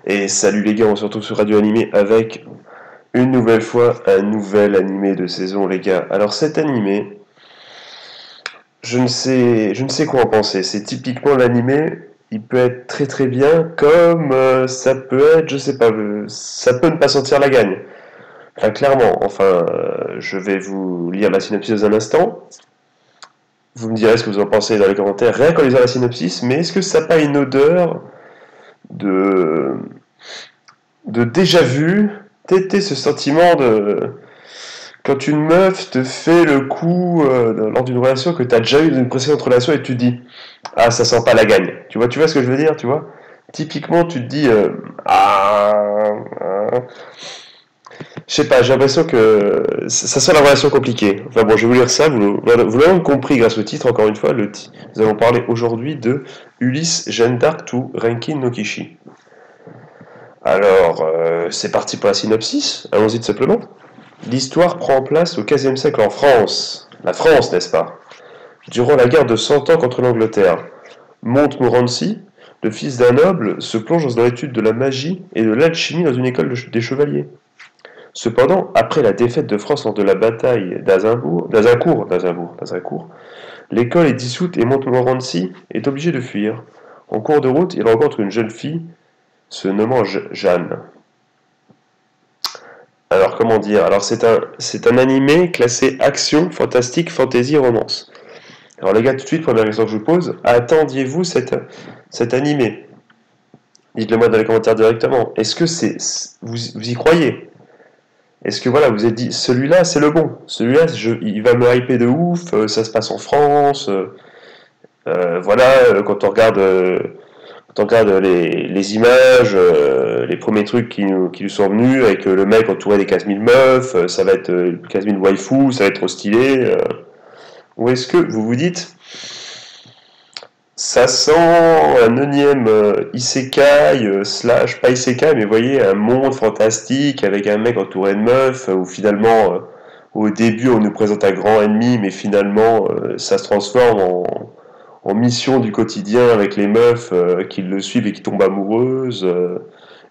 Et salut les gars, on se retrouve sur Radio Animé avec une nouvelle fois un nouvel animé de saison les gars. Alors cet animé, je ne sais quoi en penser. C'est typiquement l'animé, il peut être très très bien comme ça peut être, je sais pas, ça peut ne pas sentir la gagne. Enfin clairement, je vais vous lire la synopsis dans un instant. Vous me direz ce que vous en pensez dans les commentaires, rien qu'en lisant la synopsis, mais est-ce que ça n'a pas une odeur de déjà vu, t'étais ce sentiment de quand une meuf te fait le coup lors d'une relation que t'as déjà eu dans une précédente relation et tu te dis ah ça sent pas la gagne, tu vois ce que je veux dire, tu vois, typiquement tu te dis je sais pas, j'ai l'impression que ça sent la relation compliquée. Enfin bon, je vais vous lire ça, vous l'avez compris grâce au titre, encore une fois, nous allons parler aujourd'hui de Ulysse Jeanne d'Arc to Renkin no Kishi. Alors, c'est parti pour la synopsis, allons-y tout simplement. L'histoire prend place au XVe siècle en France. La France, n'est-ce pas? Durant la guerre de 100 ans contre l'Angleterre, Montmorency, le fils d'un noble, se plonge dans l'étude de la magie et de l'alchimie dans une école des chevaliers. Cependant, après la défaite de France lors de la bataille d'Azincourt, l'école est dissoute et Montmorency est obligé de fuir. En cours de route, il rencontre une jeune fille se nommant Jeanne. Alors comment dire? Alors c'est un animé classé action, fantastique, fantasy, romance. Alors les gars, tout de suite, première question que je vous pose, attendiez-vous cet animé? Dites-le moi dans les commentaires directement. Est-ce que vous y croyez? Est-ce que voilà, vous êtes dit, celui-là c'est le bon, celui-là il va me hyper de ouf, ça se passe en France, voilà, quand on regarde les images, les premiers trucs qui nous sont venus, avec le mec entouré des 15 000 meufs, ça va être 15 000 waifus, ça va être trop stylé, ou est-ce que vous vous dites, ça sent un énième isekai, slash, pas isekai, mais vous voyez, un monde fantastique avec un mec entouré de meufs, où finalement, au début, on nous présente un grand ennemi, mais finalement, ça se transforme en mission du quotidien avec les meufs qui le suivent et qui tombent amoureuses,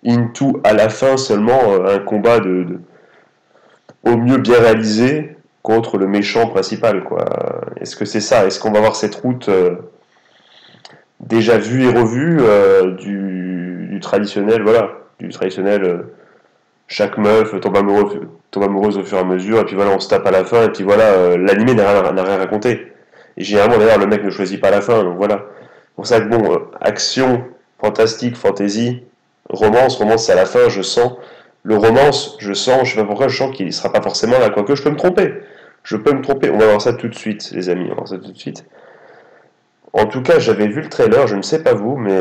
into, à la fin, seulement un combat au mieux bien réalisé contre le méchant principal, quoi. Est-ce que c'est ça? Est-ce qu'on va avoir cette route déjà vu et revu du traditionnel, voilà, du traditionnel, chaque meuf tombe amoureuse au fur et à mesure, et puis voilà, on se tape à la fin, et puis voilà, l'animé n'a rien raconté. Et généralement, d'ailleurs, le mec ne choisit pas la fin, donc voilà. C'est pour ça que bon, action, fantastique, fantasy, romance c'est à la fin, je sens. Le romance, je sens, je sais pas pourquoi, je sens qu'il ne sera pas forcément là, quoique je peux me tromper. On va voir ça tout de suite, les amis, on va voir ça tout de suite. En tout cas, j'avais vu le trailer, je ne sais pas vous, mais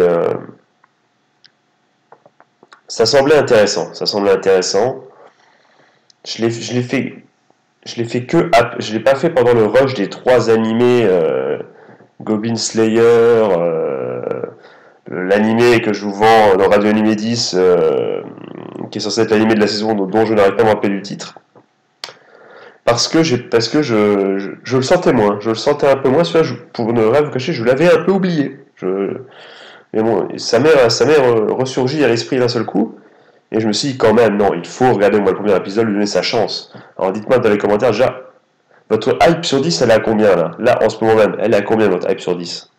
ça semblait intéressant. Je l'ai pas fait pendant le rush des 3 animés Goblin Slayer, l'animé que je vous vends dans Radio Animé 10, qui est censé être l'animé de la saison dont je n'arrive pas à me rappeler du titre. Parce que je le sentais moins, je le sentais un peu moins, pour ne rien vous cacher, je l'avais un peu oublié. Mais bon, ça m'est ressurgi à l'esprit d'un seul coup, et je me suis dit quand même, non, il faut regarder au moins le premier épisode, lui donner sa chance. Alors dites-moi dans les commentaires déjà, votre hype sur 10, elle est à combien là? Là, en ce moment même, elle est à combien votre hype sur 10?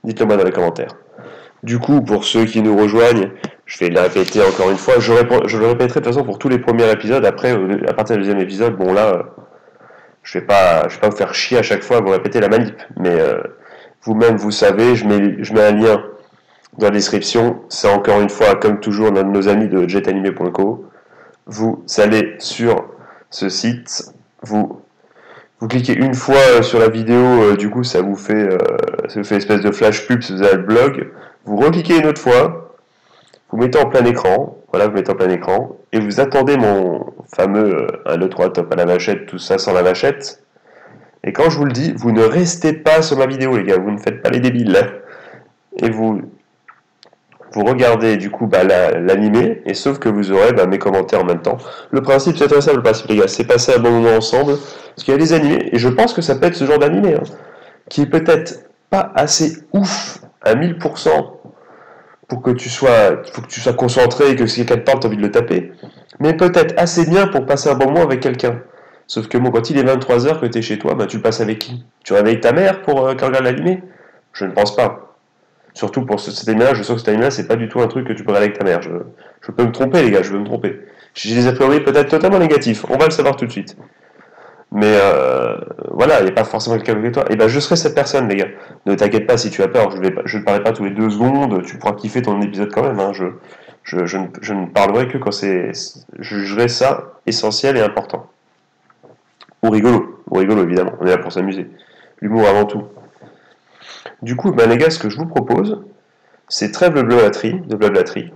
Dites-le moi dans les commentaires. Du coup, pour ceux qui nous rejoignent, je vais le répéter encore une fois, je le répéterai de toute façon pour tous les premiers épisodes, après, à partir du deuxième épisode, bon là, je vais pas vous faire chier à chaque fois à vous répéter la manip, mais vous-même vous savez, je mets un lien dans la description, c'est encore une fois, comme toujours, nos amis de jetanimé.co, vous allez sur ce site, vous cliquez une fois sur la vidéo, du coup ça vous fait espèce de flash pub si vous avez le blog, vous recliquez une autre fois, vous mettez en plein écran, et vous attendez mon fameux 1, 2, 3 top à la vachette, tout ça sans la vachette, et quand je vous le dis, vous ne restez pas sur ma vidéo les gars, vous ne faites pas les débiles, et vous vous regardez du coup l'animé, et sauf que vous aurez mes commentaires en même temps. Le principe c'est très simple, le principe les gars, c'est passer un bon moment ensemble, parce qu'il y a des animés, et je pense que ça peut être ce genre d'animé, hein, qui est peut-être pas assez ouf à 1000% pour que faut que tu sois concentré et que si quelqu'un te parle, tu as envie de le taper, mais peut-être assez bien pour passer un bon moment avec quelqu'un. Sauf que bon, quand il est 23h que tu es chez toi, tu le passes avec qui? Tu réveilles ta mère pour qu'elle regarde l'animé? Je ne pense pas. Surtout pour cet anime-là, je sens que cet anime-là, c'est pas du tout un truc que tu peux regarder avec ta mère. Je peux me tromper, les gars, je peux me tromper. J'ai des a priori peut-être totalement négatifs, on va le savoir tout de suite. Mais voilà, il n'y a pas forcément quelqu'un avec toi. Et je serai cette personne, les gars. Ne t'inquiète pas si tu as peur, je ne parlerai pas tous les 2 secondes, tu pourras kiffer ton épisode quand même. Hein. Je ne parlerai que quand je jugerai ça essentiel et important. Ou rigolo évidemment, on est là pour s'amuser. L'humour avant tout. Du coup, les gars, ce que je vous propose, c'est trêve de blablaterie,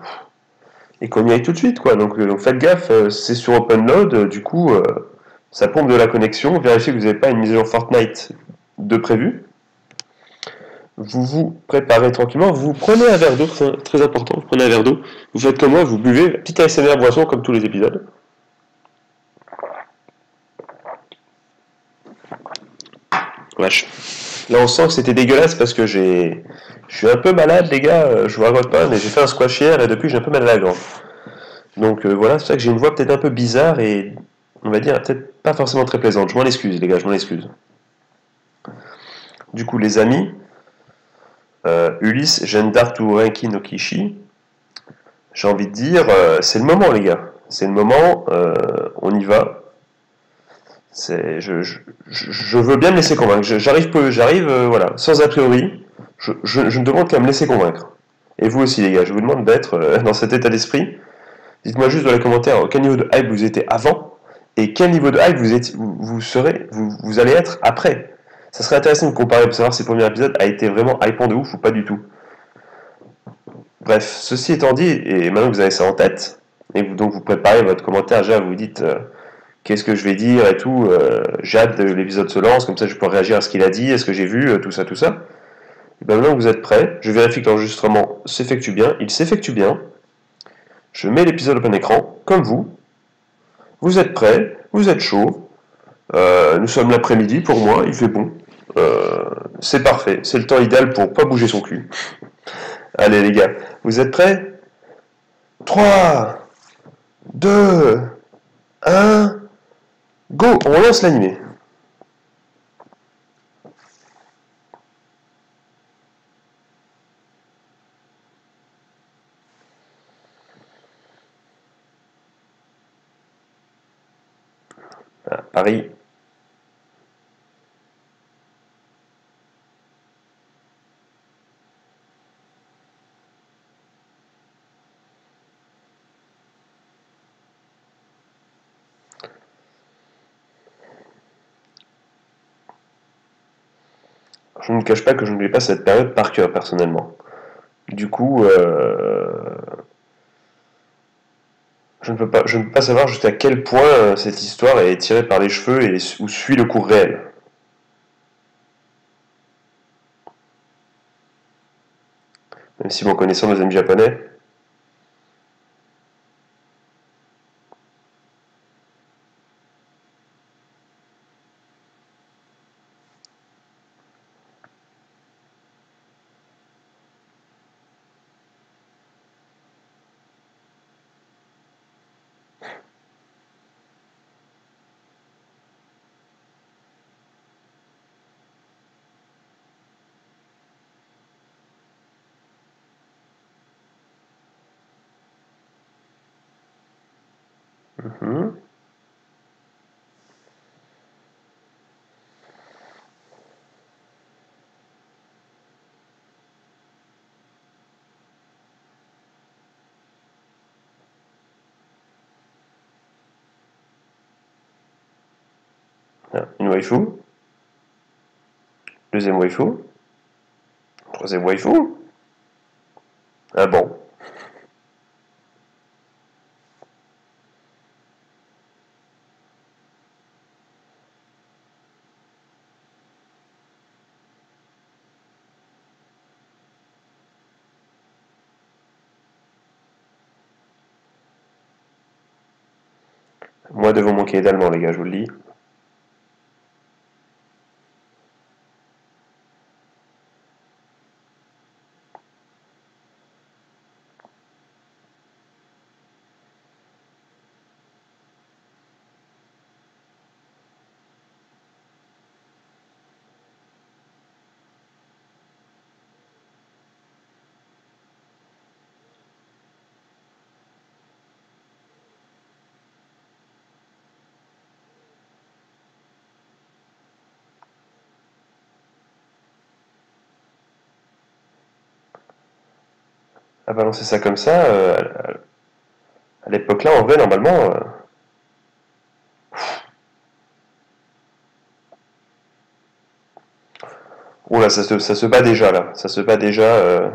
et qu'on y aille tout de suite, quoi. Donc faites gaffe, c'est sur OpenLoad, du coup, ça pompe de la connexion, vérifiez que vous n'avez pas une mise à jour Fortnite de prévu. Vous vous préparez tranquillement, vous prenez un verre d'eau, très important, vous prenez un verre d'eau, vous faites comme moi, vous buvez, petite ASMR boisson comme tous les épisodes. Wesh. Là on sent que c'était dégueulasse parce que je suis un peu malade les gars, je vous raconte pas, mais j'ai fait un squash hier et depuis j'ai un peu mal à la gorge. Donc voilà, c'est ça que j'ai une voix peut-être un peu bizarre et on va dire peut-être pas forcément très plaisante. Je m'en excuse les gars, je m'en excuse. Du coup les amis, Ulysse, Gendartu Renki no Kishi, j'ai envie de dire, c'est le moment les gars. C'est le moment, on y va. Je veux bien me laisser convaincre. J'arrive voilà, sans a priori. Je ne demande qu'à me laisser convaincre. Et vous aussi les gars, je vous demande d'être dans cet état d'esprit. Dites-moi juste dans les commentaires quel niveau de hype vous étiez avant et quel niveau de hype vous allez être après. Ça serait intéressant de comparer pour savoir si le premier épisode a été vraiment hypant de ouf ou pas du tout. Bref, ceci étant dit, et maintenant que vous avez ça en tête, et donc vous préparez votre commentaire, déjà vous dites qu'est-ce que je vais dire et tout, j'ai hâte que l'épisode se lance, comme ça je peux réagir à ce qu'il a dit, à ce que j'ai vu, tout ça, tout ça. Et maintenant que vous êtes prêts, je vérifie que l'enregistrement s'effectue bien, il s'effectue bien, je mets l'épisode au plein écran, comme vous êtes prêts, vous êtes chaud, nous sommes l'après-midi pour moi, il fait bon, c'est parfait, c'est le temps idéal pour pas bouger son cul. Allez les gars, vous êtes prêts? 3, 2, 1, go, on lance l'animé. Ah, Paris. Je ne cache pas que je n'oublie pas cette période par cœur personnellement. Du coup, je ne peux pas savoir jusqu'à quel point cette histoire est tirée par les cheveux et où suit le cours réel. Même si bon, connaissant nos amis japonais, une waifu, deuxième waifu, troisième waifu, un bon. Moi devant mon cahier d'allemand, les gars, je vous le dis. À balancer ça comme ça, à l'époque là, en vrai, normalement. Oula, ça se bat déjà là. Ça se bat déjà.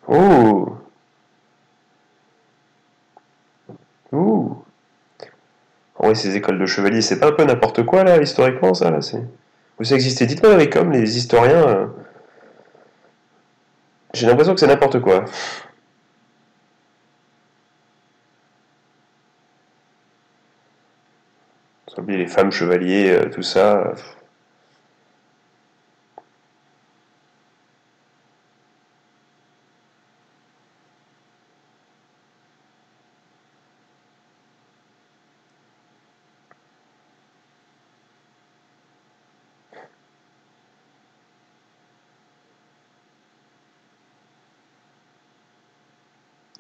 Ouh! Ouh! Oui, ces écoles de chevaliers, c'est pas un peu n'importe quoi là, historiquement, ça là, c'est. Où ça existait? Dites-moi dans les coms, les historiens. J'ai l'impression que c'est n'importe quoi. Sans oublier les femmes chevaliers, tout ça.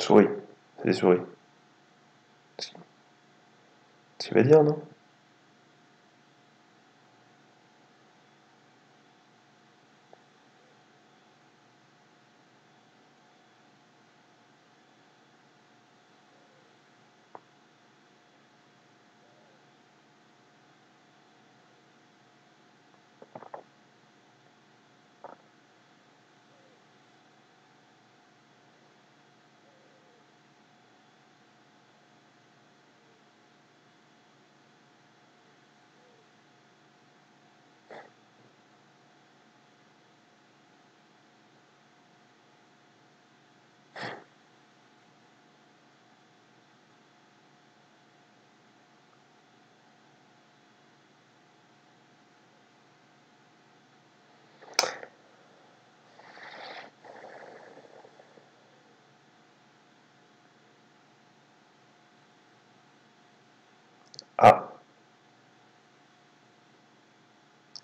Souris. C'est des souris. Ce qu'il va dire, non? Ah,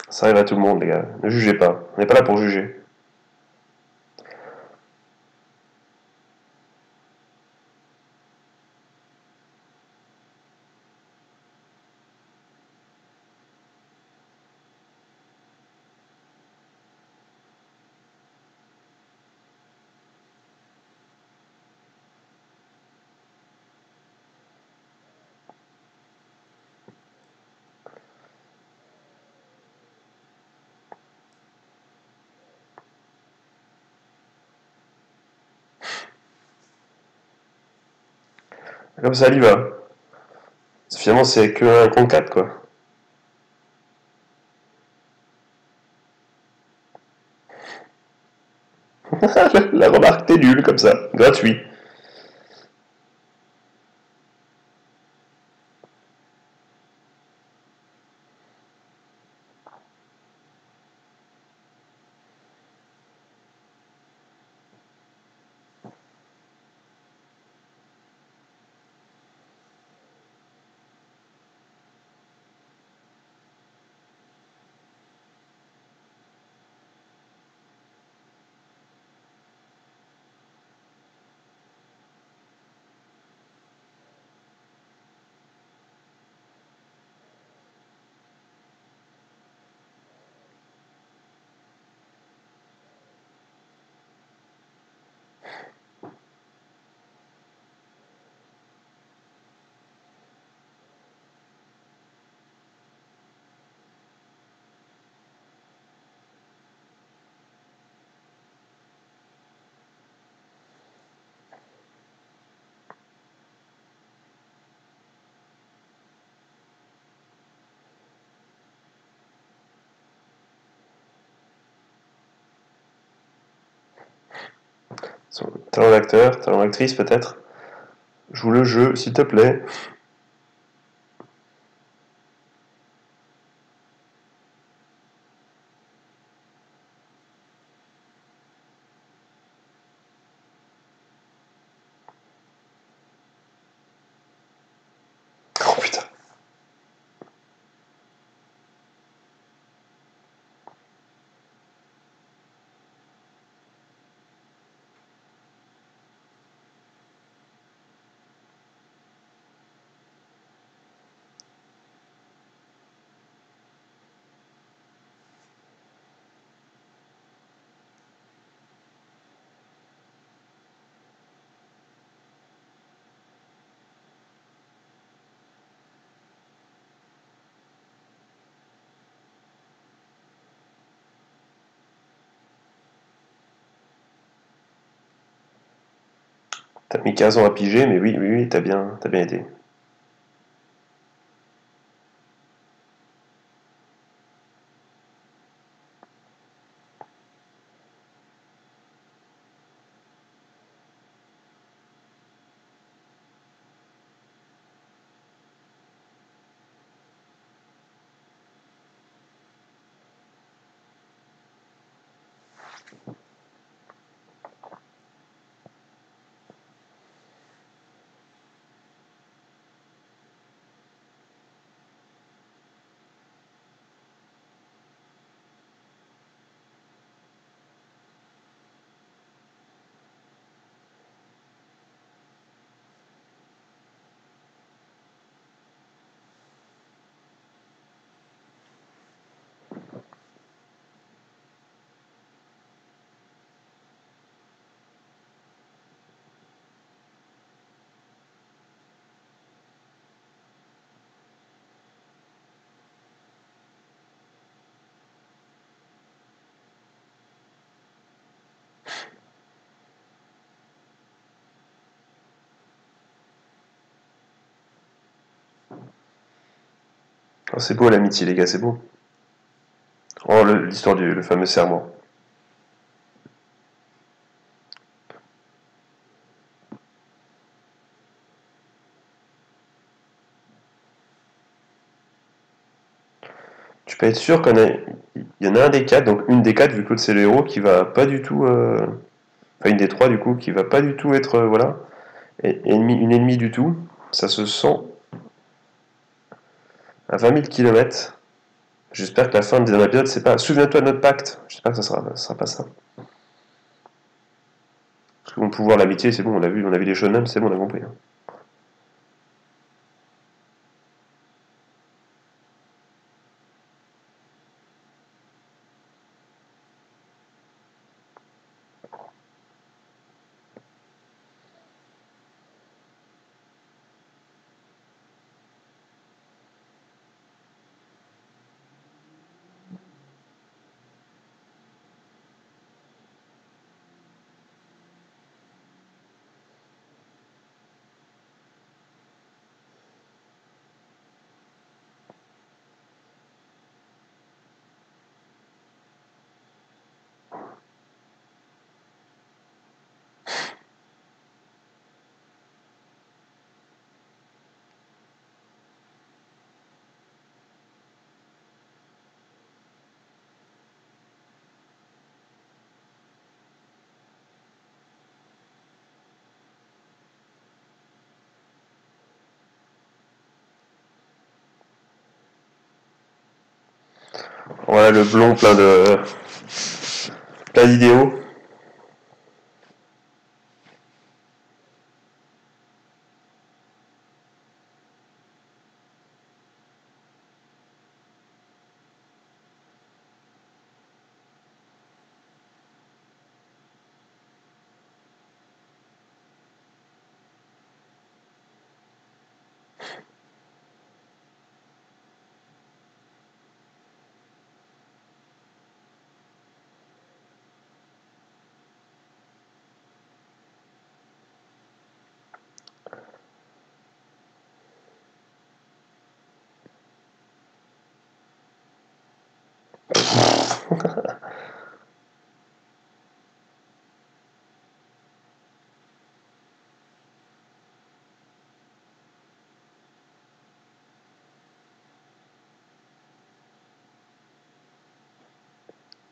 ça arrive à tout le monde, les gars. Ne jugez pas. On n'est pas là pour juger. Comme ça, il y va. Finalement, c'est que un contre 4, quoi. La remarque, t'es nul, comme ça. Gratuit. Talent d'acteur, talent d'actrice, peut-être. Joue le jeu, s'il te plaît. Oh putain. T'as mis 15 ans à piger, mais oui, oui, oui, t'as bien été. Oh, c'est beau l'amitié, les gars, c'est beau. Oh, l'histoire du le fameux serment. Tu peux être sûr il y en a un des quatre, donc une des quatre, vu que l'autre c'est le héros, qui va pas du tout. Enfin, une des trois, du coup, qui va pas du tout être. Voilà. Une ennemie du tout. Ça se sent à 20 000 km. J'espère que la fin du dernier épisode, c'est pas. Souviens-toi de notre pacte. J'espère que ça sera pas ça. Parce que mon pouvoir, l'amitié, c'est bon, on a vu les shonen, c'est bon, on a compris, hein. Voilà le blond plein d'idéaux.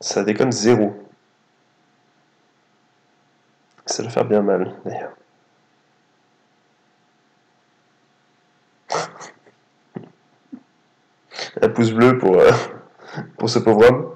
Ça déconne zéro. Ça doit faire bien mal, d'ailleurs. Un pouce bleu pour ce pauvre homme.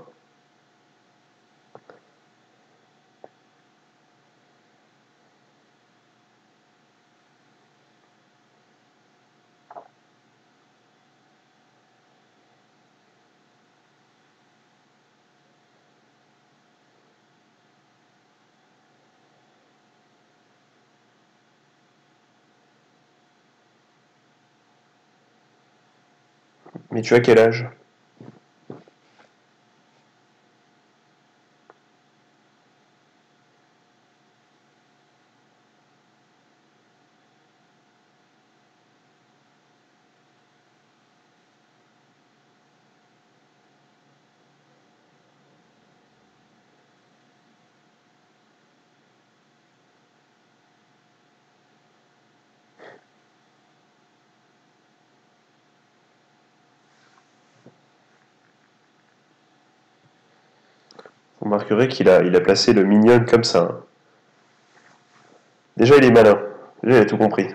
Mais tu as quel âge? Vous remarquerez il a placé le minion comme ça, hein. Déjà, il est malin. Déjà, il a tout compris.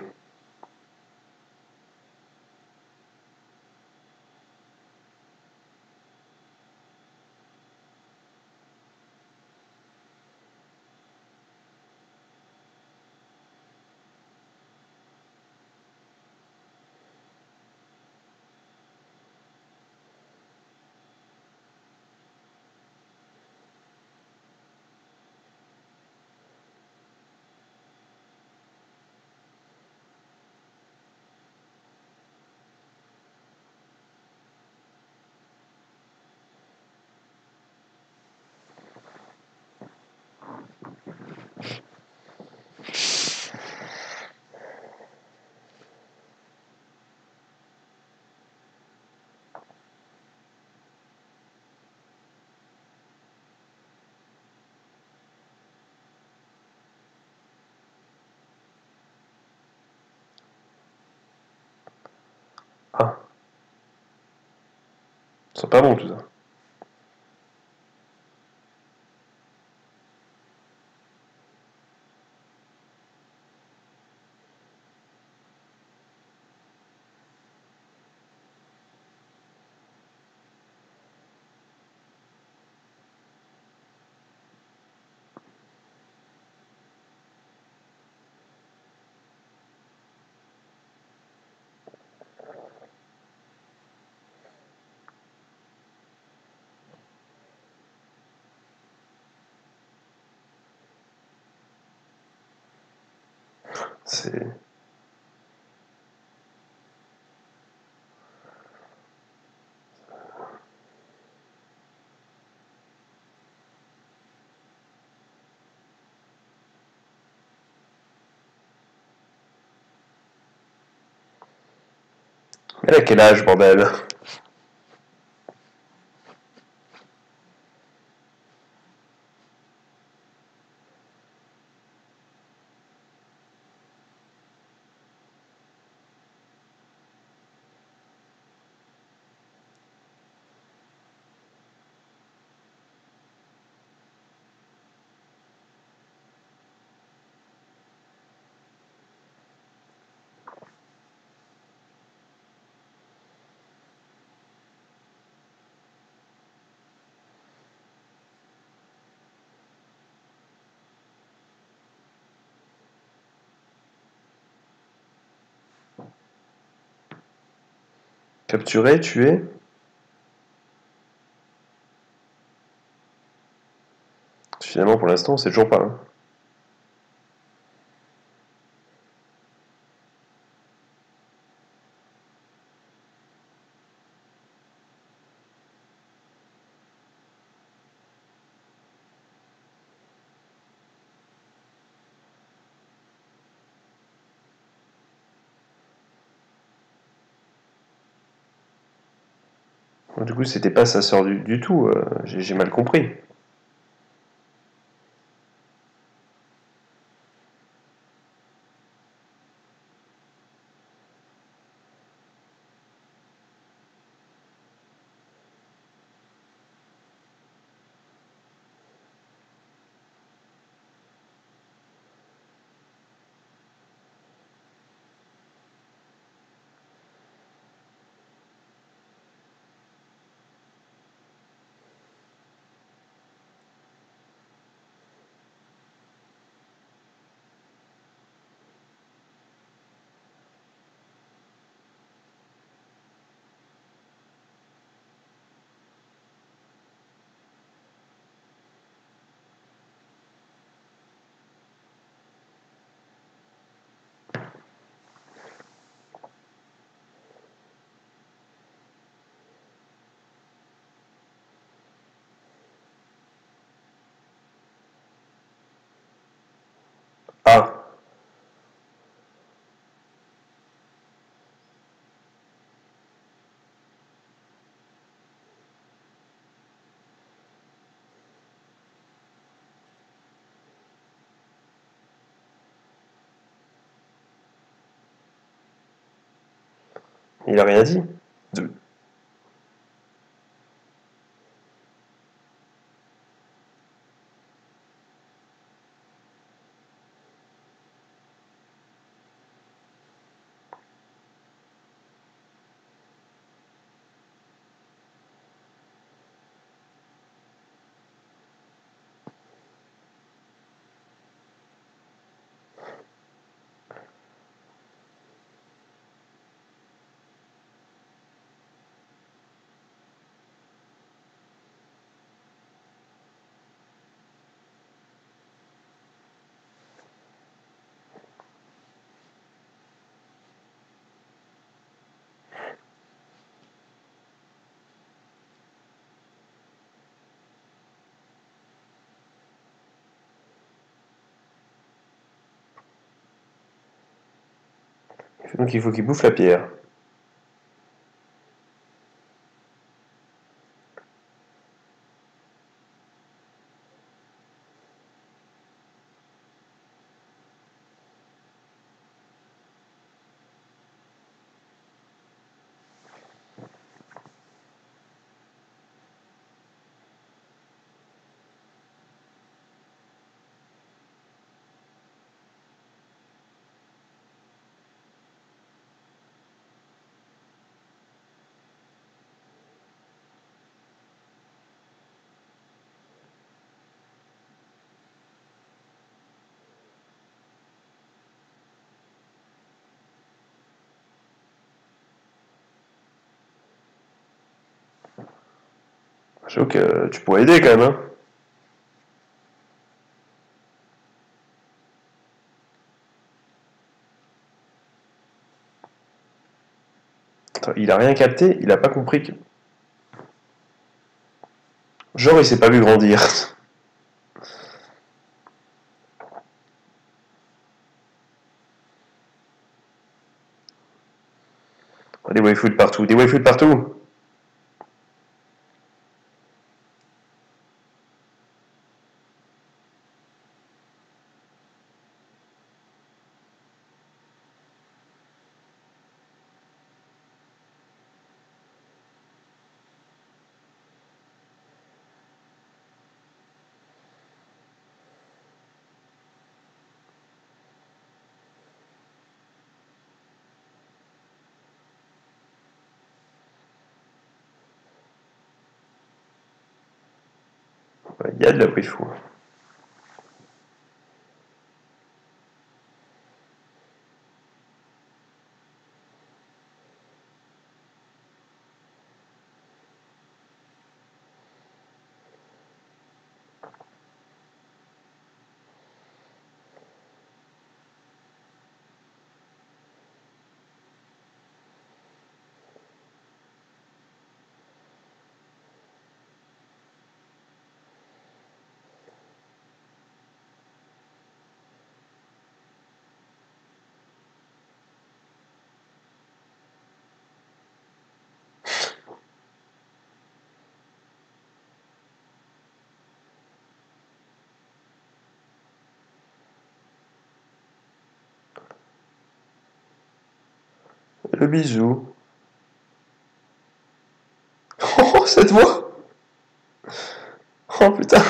Ah, c'est pas bon tout ça. C'est. Mais elle a quel âge, bordel? Capturé, tué. Finalement, pour l'instant, c'est toujours pas. Hein. Du coup, c'était pas sa sœur du tout. J'ai mal compris. Ah, il a rien dit. De- Donc il faut qu'il bouffe la pierre. J'avoue que tu pourrais aider quand même. Hein. Attends, il a rien capté, il a pas compris que. Genre, il s'est pas vu grandir. Des waifus de partout, des waifus de partout. Il y a de la waifu. Le bisou. Oh, cette voix! Oh putain!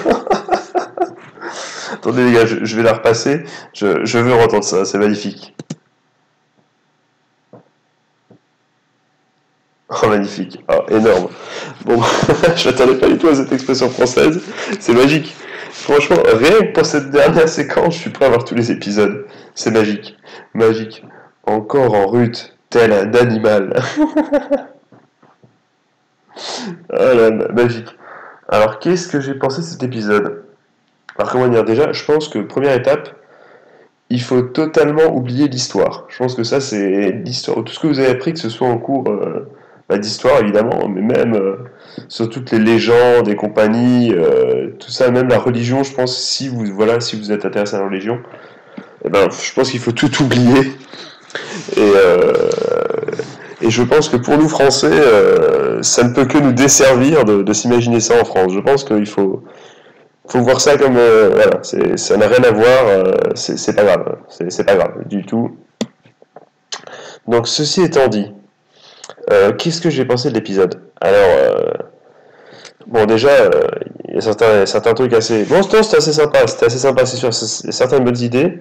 Attendez les gars, je vais la repasser. Je veux entendre ça, c'est magnifique. Oh magnifique, oh, énorme. Bon, je m'attendais pas du tout à cette expression française. C'est magique. Franchement, rien que pour cette dernière séquence, je suis prêt à voir tous les épisodes. C'est magique. Magique. Encore en rut, tel un animal. Ah là, magique. Alors, qu'est-ce que j'ai pensé de cet épisode? Alors, comment dire? Déjà, je pense que première étape, il faut totalement oublier l'histoire. Je pense que ça, c'est l'histoire. Tout ce que vous avez appris, que ce soit en cours d'histoire, évidemment, mais même sur toutes les légendes et compagnies, tout ça, même la religion, je pense, si vous, voilà, si vous êtes intéressé à la religion, eh ben, je pense qu'il faut tout oublier. Et, et je pense que pour nous Français, ça ne peut que nous desservir de s'imaginer ça en France. Je pense qu'il faut voir ça comme voilà, ça n'a rien à voir, c'est pas grave, c'est pas grave du tout. Donc ceci étant dit, qu'est-ce que j'ai pensé de l'épisode? Alors bon déjà, il y a certains trucs assez bon, c'était assez sympa, c'est sûr, il y a certaines bonnes idées.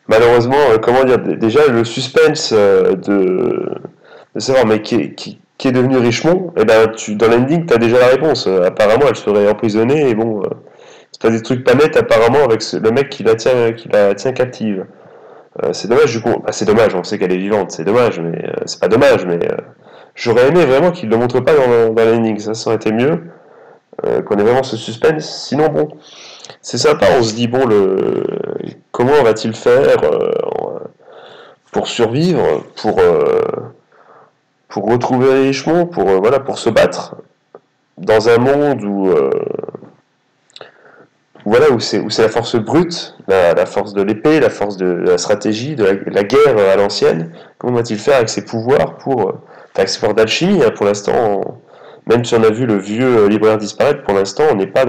Malheureusement, comment dire, déjà le suspense de savoir mais qui est devenu Richemont, et ben dans l'ending tu as déjà la réponse. Apparemment elle serait emprisonnée et bon, c'est pas des trucs pas nets apparemment avec le mec qui la tient captive. C'est dommage du coup, bah, c'est dommage, on sait qu'elle est vivante, c'est dommage, mais c'est pas dommage, mais j'aurais aimé vraiment qu'il le montre pas dans l'ending, ça aurait été mieux, qu'on ait vraiment ce suspense. Sinon bon, c'est sympa, on se dit bon comment va-t-il faire pour survivre, pour retrouver Richemont, voilà, pour se battre dans un monde voilà, où c'est la force brute, la force de l'épée, la force de la stratégie, de la guerre à l'ancienne. Comment va-t-il faire avec ses pouvoirs pour avec ses pouvoirs d'alchimie, hein, pour l'instant, même si on a vu le vieux libraire disparaître, pour l'instant on n'est pas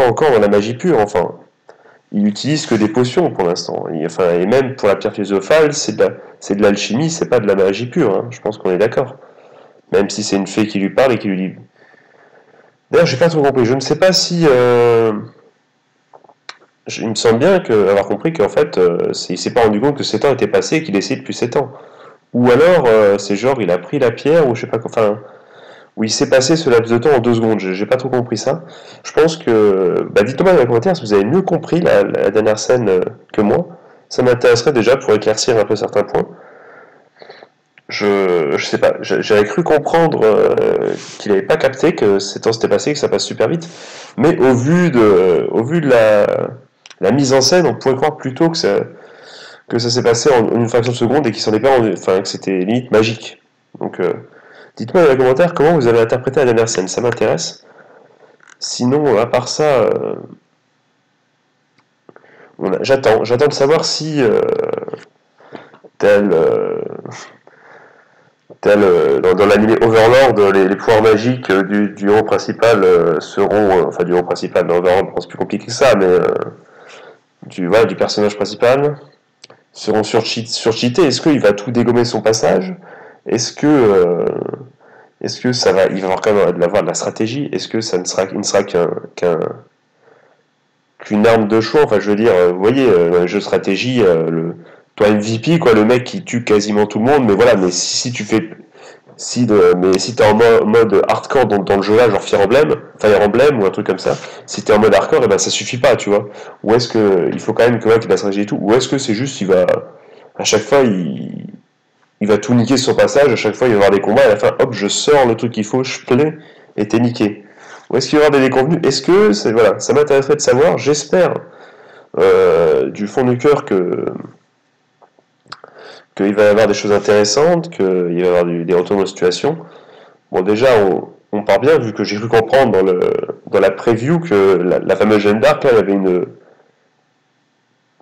encore dans la magie pure, enfin. Il utilise que des potions pour l'instant. Et même pour la pierre philosophale, c'est de l'alchimie, c'est pas de la magie pure, hein. Je pense qu'on est d'accord. Même si c'est une fée qui lui parle et qui lui dit. D'ailleurs, j'ai pas trop compris. Je ne sais pas si. Il me semble bien avoir compris qu'en fait, il s'est pas rendu compte que 7 ans étaient passés et qu'il essayait depuis 7 ans. Ou alors, c'est genre, il a pris la pierre, ou je sais pas quoi. Enfin, où il s'est passé ce laps de temps en 2 secondes. J'ai pas trop compris ça. Je pense que. Bah, dites-moi dans les commentaires si vous avez mieux compris la dernière scène que moi. Ça m'intéresserait déjà pour éclaircir un peu certains points. Je sais pas. J'avais cru comprendre qu'il n'avait pas capté que 7 ans s'était passé, que ça passe super vite. Mais au vu de la mise en scène, on pourrait croire plutôt que ça s'est passé en une fraction de seconde et qu'il s'en est pas rendu. Enfin, que c'était limite magique. Donc. Dites-moi dans les commentaires comment vous avez interprété la dernière scène, ça m'intéresse. Sinon, à part ça, j'attends de savoir si tel, dans l'anime Overlord, les pouvoirs magiques du héros principal seront, enfin du héros principal, dans Overlord, c'est plus compliqué que ça, mais du personnage principal seront surcheatés. Est-ce qu'il va tout dégommer son passage? Est-ce que ça va, il va avoir quand même avoir de la stratégie? Est-ce que ça ne sera qu'une arme de choix? Enfin, je veux dire, vous voyez, un jeu de stratégie, toi MVP, quoi, le mec qui tue quasiment tout le monde, mais voilà, mais si tu fais, mais si t'es en mode hardcore dans le jeu là, genre Fire Emblem ou un truc comme ça, si t'es en mode hardcore, et ben ça suffit pas, tu vois. Ou est-ce que il faut quand même que qu'il ait de la stratégie et tout, ou est-ce que c'est juste, à chaque fois, il va tout niquer sur son passage, à chaque fois il va y avoir des combats, et à la fin, hop, je sors le truc qu'il faut, je plais, et t'es niqué. Ou est-ce qu'il va y avoir des déconvenus? Est-ce que, voilà, ça m'intéresserait de savoir, j'espère, du fond du cœur qu'il va y avoir des choses intéressantes, qu'il va y avoir des retours de situation. Bon, déjà, on part bien, vu que j'ai cru comprendre dans la preview que la fameuse Jeanne d'Arc, là, elle avait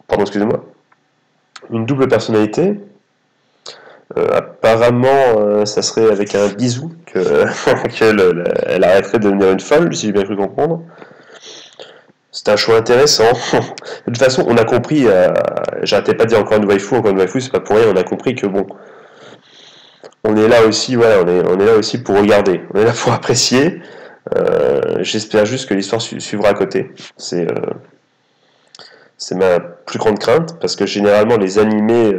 pardon, excusez-moi, une double personnalité. Apparemment, ça serait avec un bisou qu'elle arrêterait de devenir une folle, si j'ai bien cru comprendre. C'est un choix intéressant. De toute façon, on a compris, j'arrêtais pas de dire encore une waifu, c'est pas pour rien, on a compris que bon, on est là aussi, voilà, on est là aussi pour regarder, on est là pour apprécier. J'espère juste que l'histoire suivra à côté. C'est ma plus grande crainte, parce que généralement les animés,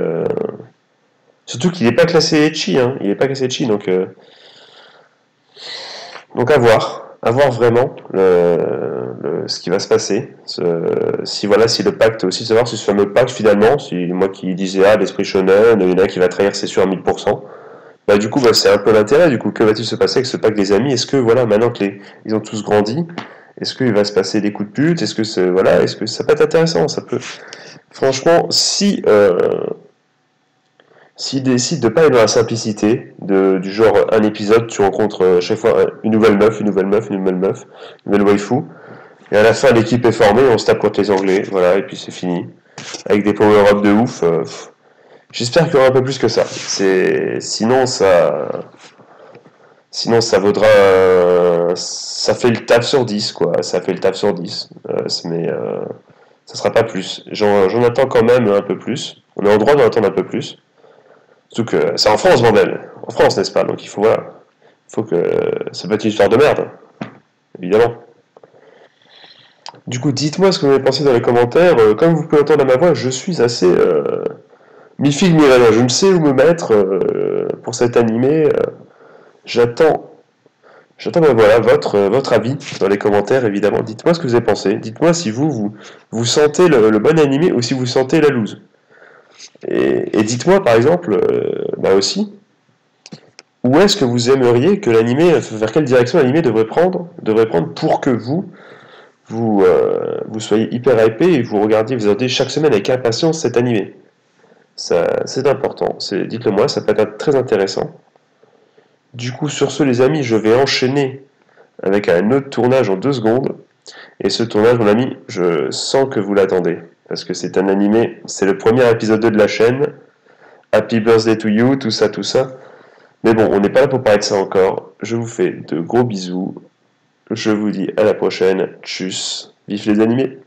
surtout qu'il n'est pas classé ecchi, hein, il n'est pas classé ecchi, donc à voir vraiment ce qui va se passer. Si voilà, si le pacte, aussi savoir si ce fameux pacte finalement, si moi qui disais l'esprit shonen, il y en a un qui va trahir, c'est sûr à 1000%. Bah du coup, bah, c'est un peu l'intérêt. Du coup, que va-t-il se passer avec ce pacte des amis? Est-ce que voilà, maintenant que ils ont tous grandi, est-ce qu'il va se passer des coups de pute? Est-ce que ça peut être intéressant? Ça peut. Franchement, s'ils décident de pas aller dans la simplicité, du genre un épisode, tu rencontres chaque fois une nouvelle meuf, une nouvelle meuf, une nouvelle meuf, une nouvelle waifu, et à la fin l'équipe est formée, on se tape contre les Anglais, voilà, et puis c'est fini. Avec des power-up de ouf. J'espère qu'il y aura un peu plus que ça. Sinon ça vaudra, ça fait le taf sur 10 quoi. Ça fait le taf sur 10. Mais ça sera pas plus. J'en attends quand même un peu plus. On est en droit d'en attendre un peu plus. Surtout que c'est en France, bordel. En France, n'est-ce pas? Donc il faut, voilà. Il faut que. Ça peut être une histoire de merde. Évidemment. Du coup, dites-moi ce que vous avez pensé dans les commentaires. Comme vous pouvez entendre à ma voix, je suis assez mi-figue, mi-raisin. Je ne sais où me mettre pour cet animé. J'attends. Ben voilà, votre avis dans les commentaires, évidemment. Dites-moi ce que vous avez pensé. Dites-moi si vous sentez le bon animé ou si vous sentez la loose. Et dites-moi, par exemple, bah aussi, où est-ce que vous aimeriez que l'animé, vers quelle direction l'animé devrait prendre pour que vous soyez hyper hypé et vous attendez chaque semaine avec impatience cet animé. Ça, c'est important. Dites-le moi, ça peut être très intéressant. Du coup, sur ce, les amis, je vais enchaîner avec un autre tournage en 2 secondes. Et ce tournage, mon ami, je sens que vous l'attendez. Parce que c'est un animé, c'est le premier épisode 2 de la chaîne. Happy birthday to you, tout ça, tout ça. Mais bon, on n'est pas là pour parler de ça encore. Je vous fais de gros bisous. Je vous dis à la prochaine. Tchuss. Vive les animés.